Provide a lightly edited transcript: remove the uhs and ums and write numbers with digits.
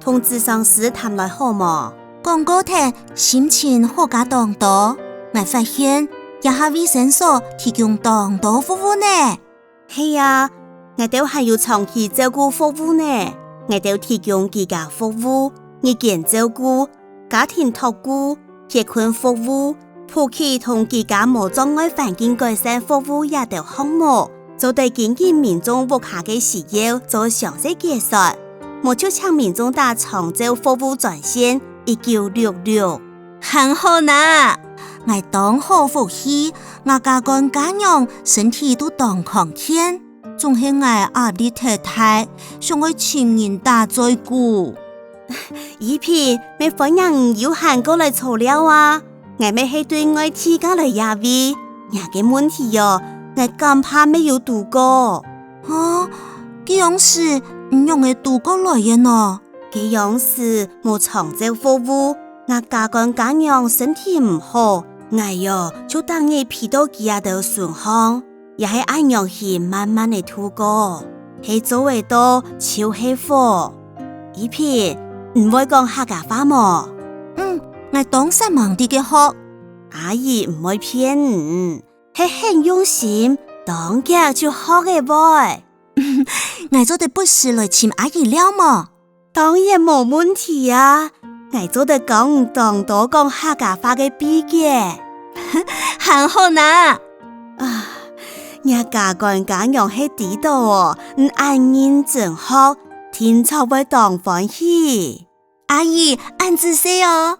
同智商师談來好麼？講過聽，心情好加當多。我發現一下衛生所提供當多服務呢。係啊，我哋還要長期照顧服務呢。我哋提供居家服務、日間照顧、家庭託顧、結婚服務、普及同居家無障礙環境改善服務也都項目，就對經濟民眾目下嘅需要做詳細介紹。我就請民眾打長照服務專線1966，很好呢。我當好福氣，我家幹家娘身體都當康健，仲係我壓力太大，想我請人打再顧。依片咩歡迎有閒過來炒料啊！我咪係對我自家來壓味，人嘅問題哦，我咁怕沒有度過。哦，這樣事唔用嘅度過來嘅呢？這樣事冇長照服務，我家幹家娘身體唔好，我喲就等你皮到幾下都順康，也係按樣去慢慢地度過，係做為到超幸福。依片唔會講客家話麼？我當時忙啲嘅學，阿姨唔會騙人，係很用心，當家就學嘅 boy。我做得不是來請阿姨了麼？當然冇問題啊，我做得講當多講客家話嘅秘訣，很好呢。啊，我家幹家娘係知道哦，按認真學，聽才會當歡喜。阿姨，按仔細哦。